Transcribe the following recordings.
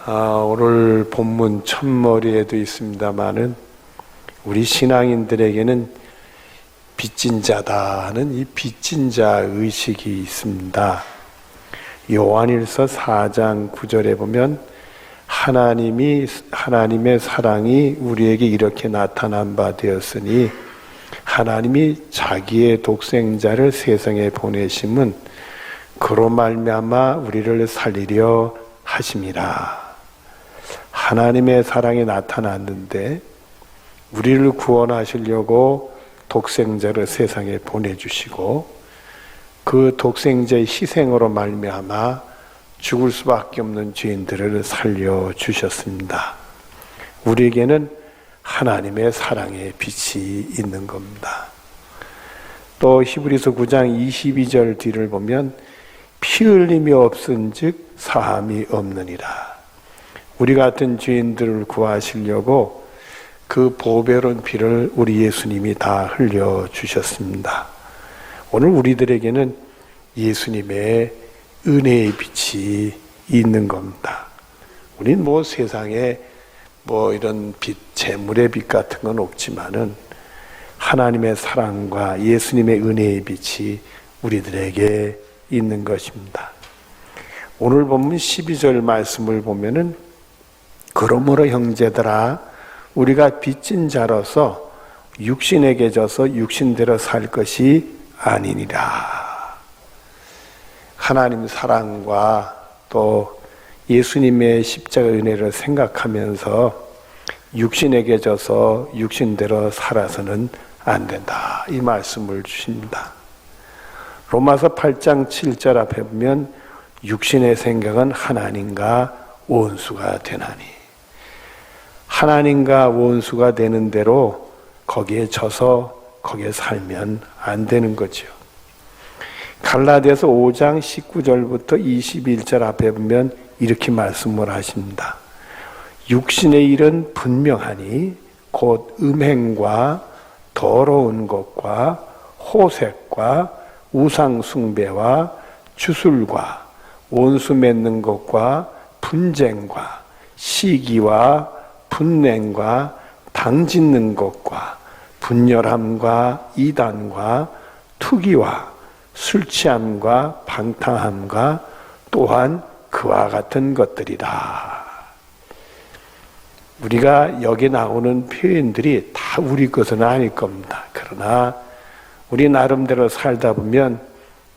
오늘 본문 첫머리에도 있습니다마는 우리 신앙인들에게는 빚진 자다 하는 이 빚진 자 의식이 있습니다. 요한일서 4장 9절에 보면 하나님의 사랑이 우리에게 이렇게 나타난 바 되었으니 하나님이 자기의 독생자를 세상에 보내심은 그로 말미암아 우리를 살리려 하심이라. 하나님의 사랑이 나타났는데 우리를 구원하시려고 독생자를 세상에 보내주시고 그 독생자의 희생으로 말미암아 죽을 수밖에 없는 죄인들을 살려주셨습니다. 우리에게는 하나님의 사랑의 빛이 있는 겁니다. 또 히브리서 9장 22절 뒤를 보면 피 흘림이 없은 즉 사함이 없느니라. 우리 같은 죄인들을 구하시려고 그 보배로운 피를 우리 예수님이 다 흘려주셨습니다. 오늘 우리들에게는 예수님의 은혜의 빛이 있는 겁니다. 우리는 세상에 이런 빛, 재물의 빛 같은 건 없지만은 하나님의 사랑과 예수님의 은혜의 빛이 우리들에게 있는 것입니다. 오늘 본문 12절 말씀을 보면은 그러므로 형제들아 우리가 빚진 자로서 육신에게 져서 육신대로 살 것이 아니니라. 하나님 사랑과 또 예수님의 십자가 은혜를 생각하면서 육신에게 져서 육신대로 살아서는 안 된다. 이 말씀을 주십니다. 로마서 8장 7절 앞에 보면 육신의 생각은 하나님과 원수가 되나니 하나님과 원수가 되는 대로 거기에 져서 거기에 살면 안 되는 거죠. 갈라디아서 5장 19절부터 21절 앞에 보면 이렇게 말씀을 하십니다. 육신의 일은 분명하니 곧 음행과 더러운 것과 호색과 우상 숭배와 주술과 원수 맺는 것과 분쟁과 시기와 분냉과 당짓는 것과 분열함과 이단과 투기와 술취함과 방탕함과 또한 그와 같은 것들이다. 우리가 여기 나오는 표현들이 다 우리 것은 아닐 겁니다. 그러나 우리 나름대로 살다 보면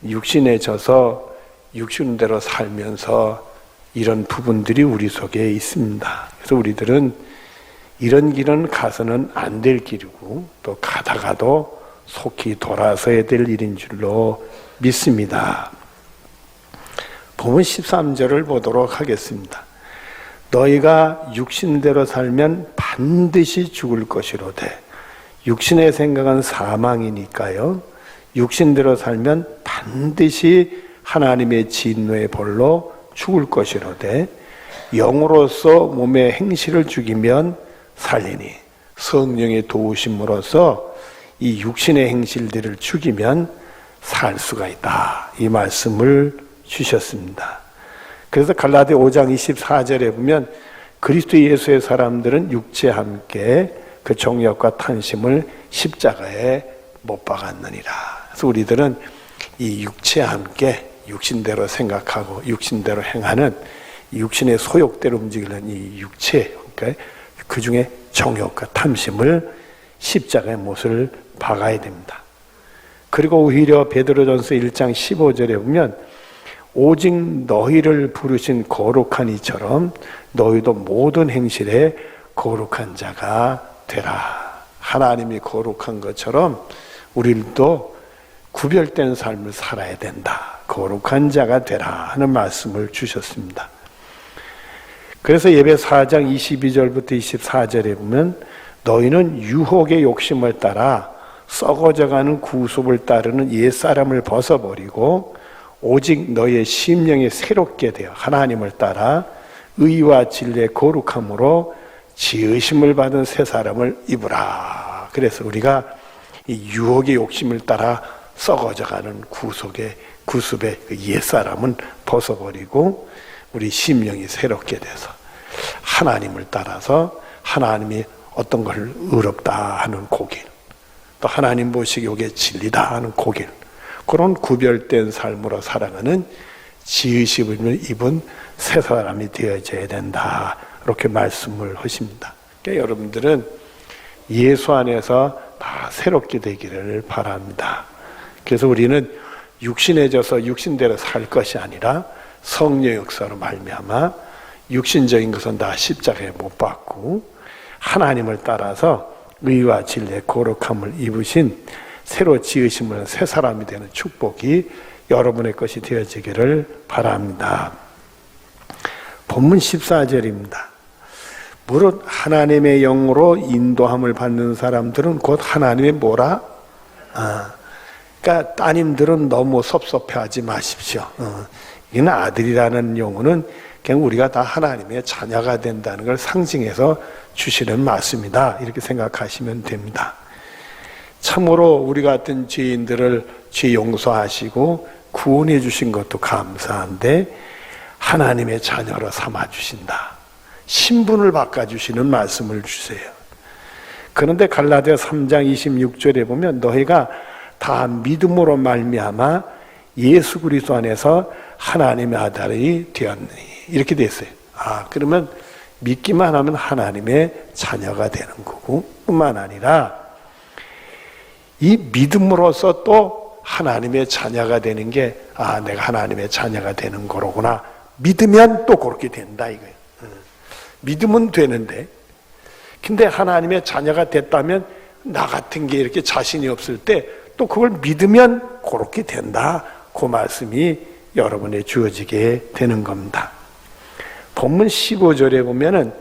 육신에 져서 육신대로 살면서 이런 부분들이 우리 속에 있습니다. 그래서 우리들은 이런 길은 가서는 안 될 길이고 또 가다가도 속히 돌아서야 될 일인 줄로 믿습니다. 본문 13절을 보도록 하겠습니다. 너희가 육신대로 살면 반드시 죽을 것이로되 육신의 생각은 사망이니까요. 육신대로 살면 반드시 하나님의 진노의 벌로 죽을 것이로되 영으로서 몸의 행실을 죽이면 살리니 성령의 도우심으로써 이 육신의 행실들을 죽이면 살 수가 있다. 이 말씀을 주셨습니다. 그래서 갈라디아 5장 24절에 보면 그리스도 예수의 사람들은 육체와 함께 그 정욕과 탐심을 십자가에 못 박았느니라. 그래서 우리들은 이 육체와 함께 육신대로 생각하고 육신대로 행하는 육신의 소욕대로 움직이는 이 육체, 그러니까 그 중에 정욕과 탐심을 십자가의 못을 박아야 됩니다. 그리고 오히려 베드로전서 1장 15절에 보면 오직 너희를 부르신 거룩한 이처럼 너희도 모든 행실에 거룩한 자가 되라. 하나님이 거룩한 것처럼 우리도 구별된 삶을 살아야 된다. 거룩한 자가 되라 하는 말씀을 주셨습니다. 그래서 예배 4장 22절부터 24절에 보면 너희는 유혹의 욕심을 따라 썩어져가는 구속을 따르는 옛사람을 벗어버리고 오직 너희의 심령이 새롭게 되어 하나님을 따라 의와 진리의 거룩함으로 지으심을 받은 새 사람을 입으라. 그래서 우리가 이 유혹의 욕심을 따라 썩어져가는 구습의 그 옛사람은 벗어버리고 우리 심령이 새롭게 돼서 하나님을 따라서 하나님이 어떤 걸 의롭다 하는 고길, 또 하나님 보시기에 이게 진리다 하는 고길, 그런 구별된 삶으로 살아가는 지으심을 입은 새 사람이 되어져야 된다, 이렇게 말씀을 하십니다. 그러니까 여러분들은 예수 안에서 다 새롭게 되기를 바랍니다. 그래서 우리는 육신에 져서 육신대로 살 것이 아니라 성령의 역사로 말미암아 육신적인 것은 다 십자가에 못 박고 하나님을 따라서 의와 진리의 거룩함을 입으신 새로 지으심을 새 사람이 되는 축복이 여러분의 것이 되어지기를 바랍니다. 본문 14절입니다. 무릇 하나님의 영으로 인도함을 받는 사람들은 곧 하나님의 뭐라? 그러니까 따님들은 너무 섭섭해하지 마십시오. 이는 아들이라는 용어는 그냥 우리가 다 하나님의 자녀가 된다는 걸 상징해서 주시는 말씀이다, 이렇게 생각하시면 됩니다. 참으로 우리 같은 죄인들을 죄 용서하시고 구원해 주신 것도 감사한데 하나님의 자녀로 삼아 주신다, 신분을 바꿔주시는 말씀을 주세요. 그런데 갈라디아 3장 26절에 보면 너희가 다 믿음으로 말미암아 예수 그리스도 안에서 하나님의 아들이 되었니, 이렇게 돼 있어요. 그러면 믿기만 하면 하나님의 자녀가 되는 거고, 뿐만 아니라 이 믿음으로써 또 하나님의 자녀가 되는 게 내가 하나님의 자녀가 되는 거로구나, 믿으면 또 그렇게 된다 이거예요. 믿으면 되는데, 근데 하나님의 자녀가 됐다면 나 같은 게 이렇게 자신이 없을 때 또 그걸 믿으면 그렇게 된다, 그 말씀이 여러분에 주어지게 되는 겁니다. 본문 15절에 보면은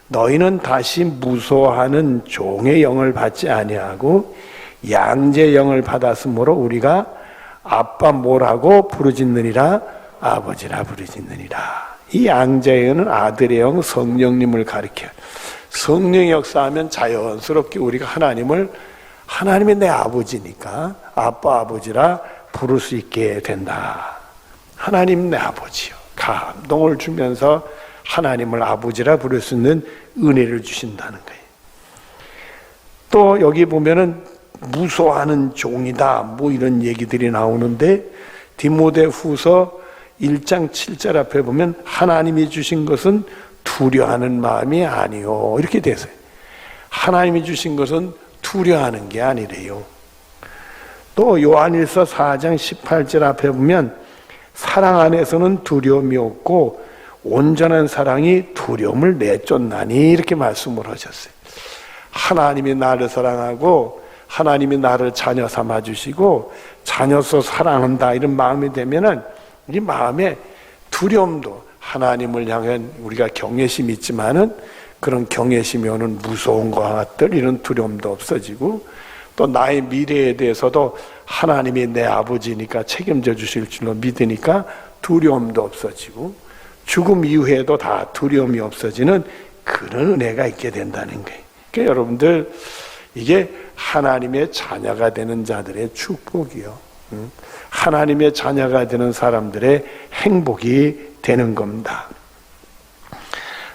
너희는 다시 무소하는 종의 영을 받지 아니하고 양제의 영을 받았으므로 우리가 아빠 뭐라고 부르짖느니라, 아버지라 부르짖느니라. 이 양제의 영은 아들의 영 성령님을 가리켜요. 성령이 역사하면 자연스럽게 우리가 하나님이 내 아버지니까 아빠 아버지라 부를 수 있게 된다. 하나님 내 아버지요, 감동을 주면서 하나님을 아버지라 부를 수 있는 은혜를 주신다는 거예요. 또 여기 보면은 무소하는 종이다, 뭐 이런 얘기들이 나오는데 디모데후서 1장 7절 앞에 보면 하나님이 주신 것은 두려워하는 마음이 아니요, 이렇게 돼서요. 하나님이 주신 것은 두려워하는 게 아니래요. 또 요한일서 4장 18절 앞에 보면 사랑 안에서는 두려움이 없고 온전한 사랑이 두려움을 내쫓나니, 이렇게 말씀을 하셨어요. 하나님이 나를 사랑하고 하나님이 나를 자녀 삼아 주시고 자녀서 사랑한다, 이런 마음이 되면은 이 마음에 두려움도, 하나님을 향한 우리가 경외심이 있지만은 그런 경외심이 오는 무서운 것들, 이런 두려움도 없어지고, 또 나의 미래에 대해서도 하나님이 내 아버지니까 책임져 주실 줄로 믿으니까 두려움도 없어지고, 죽음 이후에도 다 두려움이 없어지는 그런 은혜가 있게 된다는 거예요. 그러니까 여러분들, 이게 하나님의 자녀가 되는 자들의 축복이요, 하나님의 자녀가 되는 사람들의 행복이 되는 겁니다.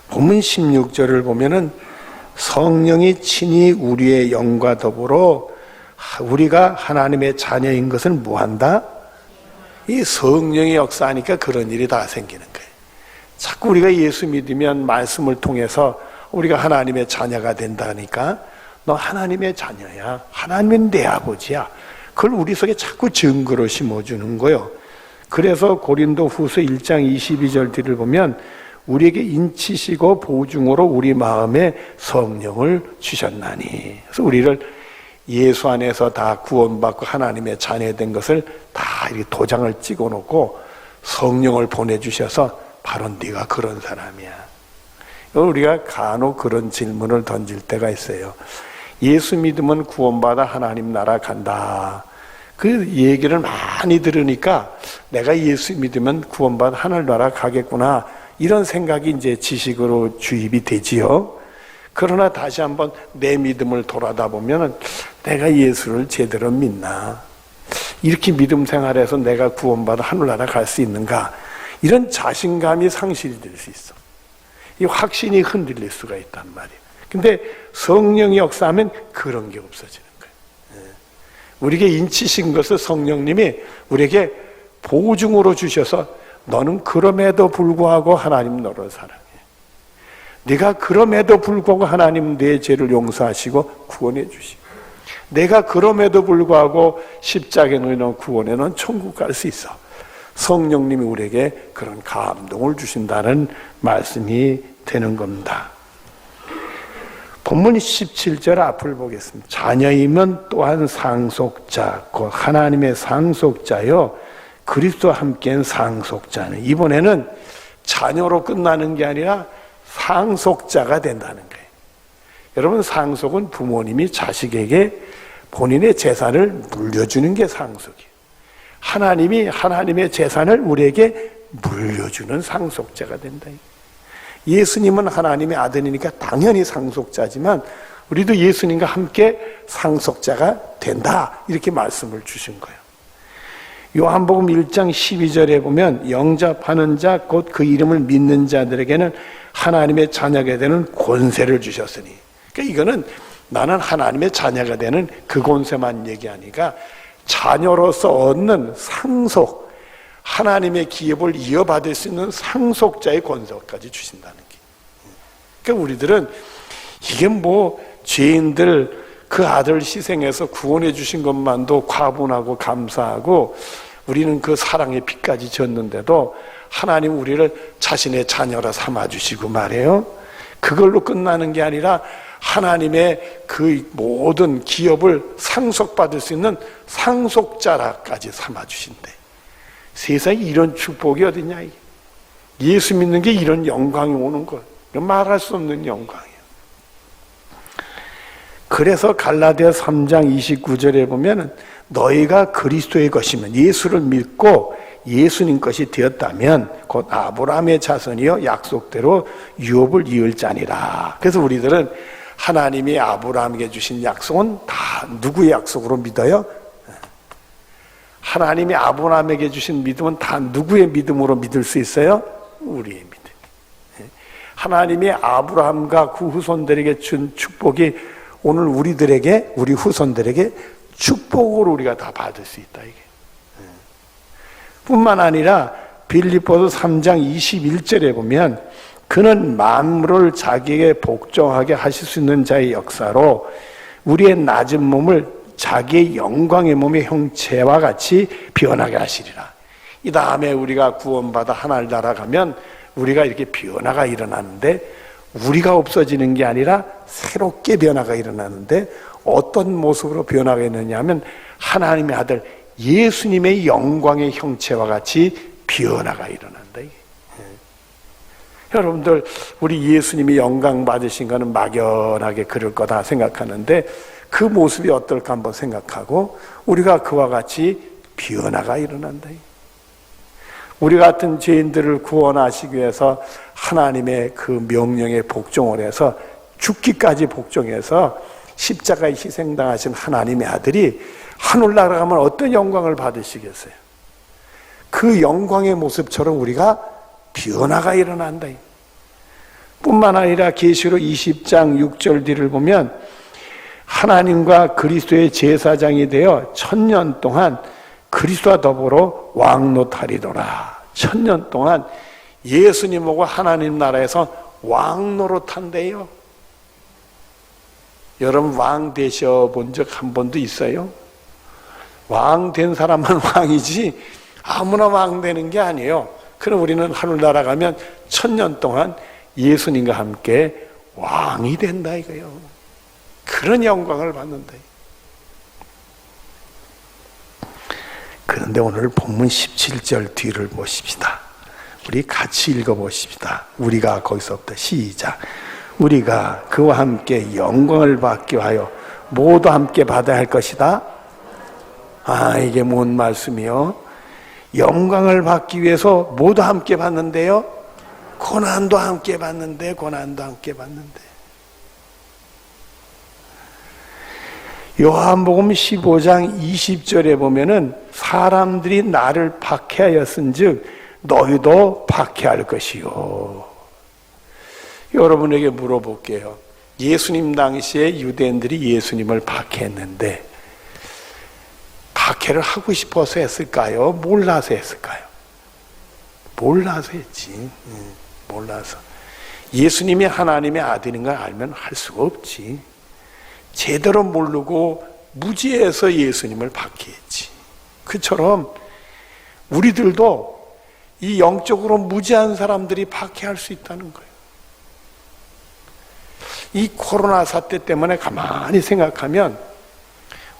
본문 16절을 보면은 성령이 친히 우리의 영과 더불어 우리가 하나님의 자녀인 것을 뭐한다? 이 성령의 역사하니까 그런 일이 다 생기는 거예요. 자꾸 우리가 예수 믿으면 말씀을 통해서 우리가 하나님의 자녀가 된다니까, 너 하나님의 자녀야, 하나님은 내 아버지야, 그걸 우리 속에 자꾸 증거로 심어주는 거예요. 그래서 고린도후서 1장 22절 뒤를 보면 우리에게 인치시고 보증으로 우리 마음에 성령을 주셨나니, 그래서 우리를 예수 안에서 다 구원받고 하나님의 자녀된 것을 다 이렇게 도장을 찍어놓고 성령을 보내주셔서 바로 네가 그런 사람이야. 우리가 간혹 그런 질문을 던질 때가 있어요. 예수 믿으면 구원받아 하나님 나라 간다, 그 얘기를 많이 들으니까 내가 예수 믿으면 구원받아 하늘 나라 가겠구나, 이런 생각이 이제 지식으로 주입이 되지요. 그러나 다시 한번 내 믿음을 돌아다 보면 내가 예수를 제대로 믿나, 이렇게 믿음 생활해서 내가 구원받아 하늘나라 갈 수 있는가, 이런 자신감이 상실이 될 수 있어. 이 확신이 흔들릴 수가 있단 말이에요. 근데 성령이 역사하면 그런 게 없어지는 거예요. 우리에게 인치신 것을 성령님이 우리에게 보증으로 주셔서 너는 그럼에도 불구하고 하나님 너를 사랑해. 네가 그럼에도 불구하고 하나님 내 죄를 용서하시고 구원해 주시고, 내가 그럼에도 불구하고 십자가에 너는 구원해 넌 천국 갈 수 있어. 성령님이 우리에게 그런 감동을 주신다는 말씀이 되는 겁니다. 본문 17절 앞을 보겠습니다. 자녀이면 또한 상속자, 곧 하나님의 상속자요 그리스도와 함께한 상속자는, 이번에는 자녀로 끝나는 게 아니라 상속자가 된다는 거예요. 여러분, 상속은 부모님이 자식에게 본인의 재산을 물려주는 게 상속이에요. 하나님이 하나님의 재산을 우리에게 물려주는 상속자가 된다. 예수님은 하나님의 아들이니까 당연히 상속자지만 우리도 예수님과 함께 상속자가 된다, 이렇게 말씀을 주신 거예요. 요한복음 1장 12절에 보면 영접하는 자 곧 그 이름을 믿는 자들에게는 하나님의 자녀가 되는 권세를 주셨으니, 그러니까 이거는 나는 하나님의 자녀가 되는 그 권세만 얘기하니까 자녀로서 얻는 상속, 하나님의 기업을 이어받을 수 있는 상속자의 권세까지 주신다는 게. 그러니까 우리들은 이게 뭐 죄인들 그 아들 희생해서 구원해 주신 것만도 과분하고 감사하고 우리는 그 사랑의 피까지 졌는데도 하나님 우리를 자신의 자녀라 삼아주시고 말이에요. 그걸로 끝나는 게 아니라 하나님의 그 모든 기업을 상속받을 수 있는 상속자라까지 삼아주신대. 세상에 이런 축복이 어디냐. 예수 믿는 게 이런 영광이 오는 것, 말할 수 없는 영광이에요. 그래서 갈라디아 3장 29절에 보면 너희가 그리스도의 것이면, 예수를 믿고 예수님 것이 되었다면 곧 아브라함의 자손이요 약속대로 유업을 이을 자니라. 그래서 우리들은 하나님이 아브라함에게 주신 약속은 다 누구의 약속으로 믿어요? 하나님이 아브라함에게 주신 믿음은 다 누구의 믿음으로 믿을 수 있어요? 우리의 믿음. 하나님이 아브라함과 그 후손들에게 준 축복이 오늘 우리들에게, 우리 후손들에게 축복으로 우리가 다 받을 수 있다, 이게. 뿐만 아니라 빌립보서 3장 21절에 보면 그는 만물을 자기에게 복종하게 하실 수 있는 자의 역사로 우리의 낮은 몸을 자기의 영광의 몸의 형체와 같이 변하게 하시리라. 이 다음에 우리가 구원받아 하나님 나라 가면 우리가 이렇게 변화가 일어나는데, 우리가 없어지는 게 아니라 새롭게 변화가 일어나는데, 어떤 모습으로 변화가 있느냐 하면 하나님의 아들 예수님의 영광의 형체와 같이 변화가 일어난다. 여러분들, 우리 예수님이 영광 받으신 거는 막연하게 그럴 거다 생각하는데 그 모습이 어떨까 한번 생각하고 우리가 그와 같이 변화가 일어난다. 우리 같은 죄인들을 구원하시기 위해서 하나님의 그 명령에 복종을 해서 죽기까지 복종해서 십자가에 희생당하신 하나님의 아들이 하늘나라 가면 어떤 영광을 받으시겠어요? 그 영광의 모습처럼 우리가 변화가 일어난다. 뿐만 아니라 계시록 20장 6절 뒤를 보면 하나님과 그리스도의 제사장이 되어 1000년 동안 그리스도와 더불어 왕노탈이더라. 1000년 동안 예수님하고 하나님 나라에서 왕노릇한대요. 여러분, 왕 되셔본 적 한 번도 있어요? 왕 된 사람만 왕이지 아무나 왕 되는 게 아니에요. 그럼 우리는 하늘나라 가면 1000년 동안 예수님과 함께 왕이 된다 이거예요. 그런 영광을 받는다. 그런데 오늘 본문 17절 뒤를 보십시다. 우리 같이 읽어보십시다. 우리가 거기서부터 시작. 우리가 그와 함께 영광을 받기 위하여 모두 함께 받아야 할 것이다. 이게 뭔 말씀이요? 영광을 받기 위해서 모두 함께 받는데요, 고난도 함께 받는데, 고난도 함께 받는데. 요한복음 15장 20절에 보면은 사람들이 나를 박해하였은즉 너희도 박해할 것이요. 여러분에게 물어볼게요. 예수님 당시에 유대인들이 예수님을 박해했는데 박해를 하고 싶어서 했을까요? 몰라서 했을까요? 몰라서 했지. 몰라서. 예수님이 하나님의 아들인 걸 알면 할 수가 없지. 제대로 모르고 무지해서 예수님을 박해했지. 그처럼 우리들도 이 영적으로 무지한 사람들이 박해할 수 있다는 거예요. 이 코로나 사태 때문에 가만히 생각하면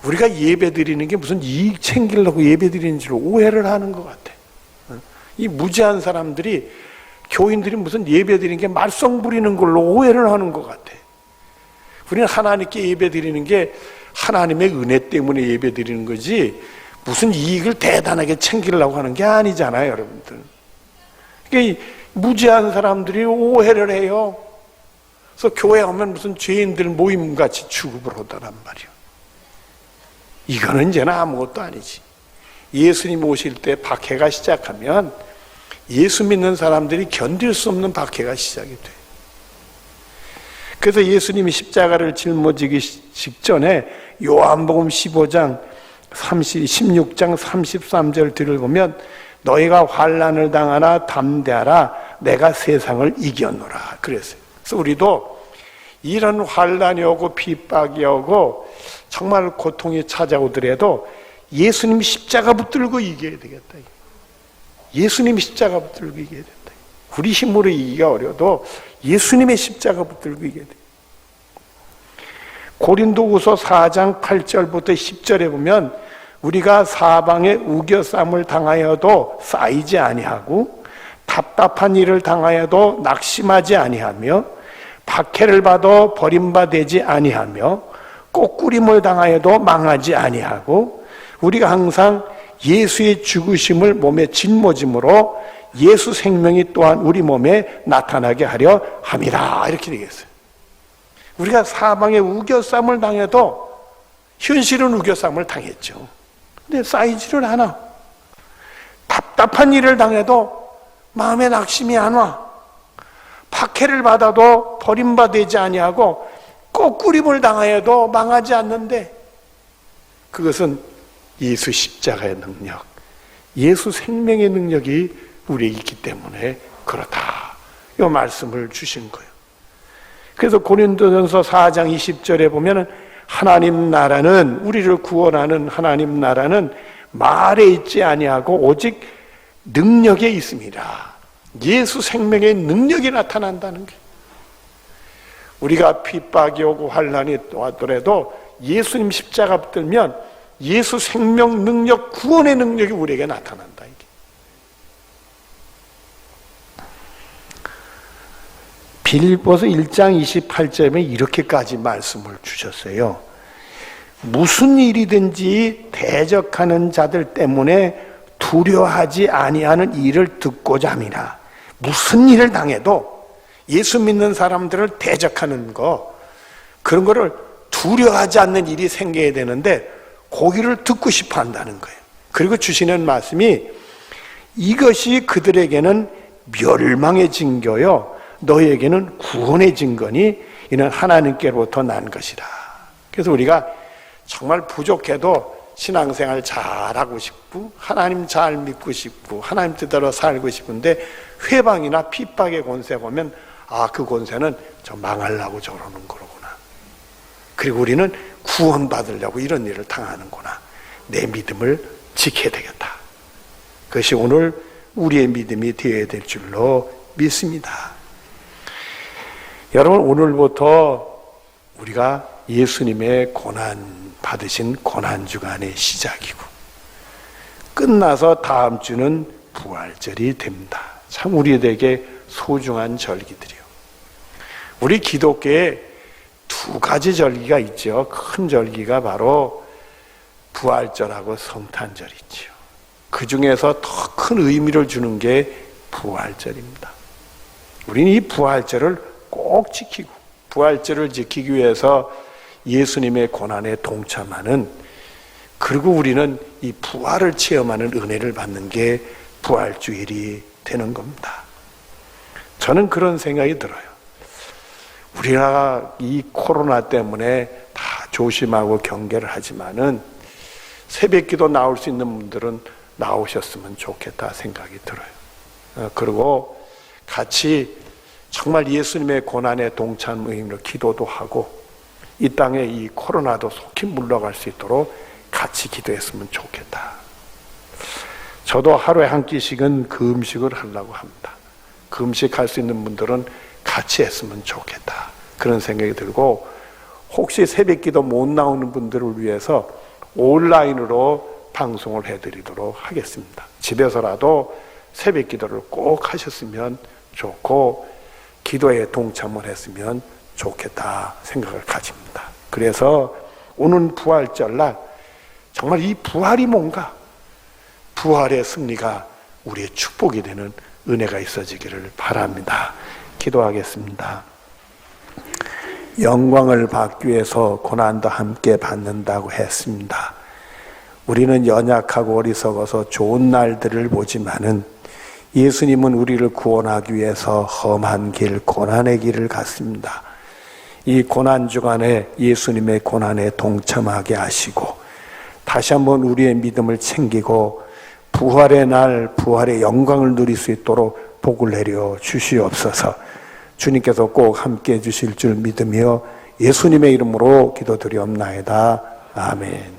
우리가 예배 드리는 게 무슨 이익 챙기려고 예배 드리는 줄 오해를 하는 것 같아. 이 무지한 사람들이, 교인들이 무슨 예배 드리는 게 말썽 부리는 걸로 오해를 하는 것 같아. 우리는 하나님께 예배 드리는 게 하나님의 은혜 때문에 예배 드리는 거지 무슨 이익을 대단하게 챙기려고 하는 게 아니잖아요, 여러분들. 그러니까 무지한 사람들이 오해를 해요. 그래서 교회 오면 무슨 죄인들 모임같이 취급을 하더란 말이에요. 이거는 이제는 아무것도 아니지. 예수님 오실 때 박해가 시작하면 예수 믿는 사람들이 견딜 수 없는 박해가 시작이 돼. 그래서 예수님이 십자가를 짊어지기 직전에 요한복음 16장 33절 들어보면 너희가 환난을 당하나 담대하라 내가 세상을 이겼노라 그랬어요. 그래서 우리도 이런 환난이 오고 핍박이 오고 정말 고통이 찾아오더라도 예수님 십자가 붙들고 이겨야 되겠다. 예수님 십자가 붙들고 이겨야 된다. 우리 힘으로 이기기가 어려도 예수님의 십자가 붙들고 이겨야 돼. 고린도후서 4장 8절부터 10절에 보면 우리가 사방에 우겨쌈을 당하여도 쌓이지 아니하고 답답한 일을 당하여도 낙심하지 아니하며 박해를 받아 버림받지 아니하며 꼬꾸림을 당하여도 망하지 아니하고 우리가 항상 예수의 죽으심을 몸에 짊어짐으로 예수 생명이 또한 우리 몸에 나타나게 하려 함이라 이렇게 되겠어요. 우리가 사방에 우겨쌈을 당해도 현실은 우겨쌈을 당했죠. 근데 쌓이지를 않아. 답답한 일을 당해도 마음에 낙심이 안 와. 박해를 받아도 버림받지 아니하고 꼬꾸림을 당하여도 망하지 않는데 그것은 예수 십자가의 능력, 예수 생명의 능력이 우리에게 있기 때문에 그렇다. 이 말씀을 주신 거예요. 그래서 고린도전서 4장 20절에 보면 하나님 나라는 우리를 구원하는 하나님 나라는 말에 있지 아니하고 오직 능력에 있습니다. 예수 생명의 능력이 나타난다는 게 우리가 핍박이 오고 환난이 왔더라도 예수님 십자가 붙들면 예수 생명 능력 구원의 능력이 우리에게 나타난다. 이게. 빌립보서 1장 28절에 이렇게까지 말씀을 주셨어요. 무슨 일이든지 대적하는 자들 때문에 두려워하지 아니하는 일을 듣고자 함이라. 무슨 일을 당해도 예수 믿는 사람들을 대적하는 거 그런 거를 두려워하지 않는 일이 생겨야 되는데 고기를 듣고 싶어 한다는 거예요. 그리고 주시는 말씀이 이것이 그들에게는 멸망의 징조요 너희에게는 구원의 증거니 이는 하나님께로부터 난 것이라. 그래서 우리가 정말 부족해도 신앙생활 잘하고 싶고 하나님 잘 믿고 싶고 하나님 뜻대로 살고 싶은데 회방이나 핍박의 권세 보면 그 권세는 저 망하려고 저러는 거로구나. 그리고 우리는 구원받으려고 이런 일을 당하는구나. 내 믿음을 지켜야 되겠다. 그것이 오늘 우리의 믿음이 되어야 될 줄로 믿습니다. 여러분 오늘부터 우리가 예수님의 고난 받으신 고난주간의 시작이고 끝나서 다음 주는 부활절이 됩니다. 참 우리에게 소중한 절기들이요. 우리 기독교에 두 가지 절기가 있죠. 큰 절기가 바로 부활절하고 성탄절이죠. 그 중에서 더 큰 의미를 주는 게 부활절입니다. 우리는 이 부활절을 꼭 지키고 부활절을 지키기 위해서 예수님의 고난에 동참하는 그리고 우리는 이 부활을 체험하는 은혜를 받는 게 부활주일이 되는 겁니다. 저는 그런 생각이 들어요. 우리가 이 코로나 때문에 다 조심하고 경계를 하지만은 새벽기도 나올 수 있는 분들은 나오셨으면 좋겠다 생각이 들어요. 그리고 같이 정말 예수님의 고난에 동참의 의미로 기도도 하고 이 땅에 이 코로나도 속히 물러갈 수 있도록 같이 기도했으면 좋겠다. 저도 하루에 한 끼씩은 그 음식을 하려고 합니다. 그 음식 할 수 있는 분들은 같이 했으면 좋겠다. 그런 생각이 들고 혹시 새벽기도 못 나오는 분들을 위해서 온라인으로 방송을 해드리도록 하겠습니다. 집에서라도 새벽기도를 꼭 하셨으면 좋고 기도에 동참을 했으면 좋겠다 생각을 가집니다. 그래서 오는 부활절날 정말 이 부활이 뭔가, 부활의 승리가 우리의 축복이 되는 은혜가 있어지기를 바랍니다. 기도하겠습니다. 영광을 받기 위해서 고난도 함께 받는다고 했습니다. 우리는 연약하고 어리석어서 좋은 날들을 보지만은 예수님은 우리를 구원하기 위해서 험한 길, 고난의 길을 갔습니다. 이 고난 주간에 예수님의 고난에 동참하게 하시고 다시 한번 우리의 믿음을 챙기고 부활의 날, 부활의 영광을 누릴 수 있도록 복을 내려 주시옵소서. 주님께서 꼭 함께 해주실 줄 믿으며 예수님의 이름으로 기도드리옵나이다. 아멘.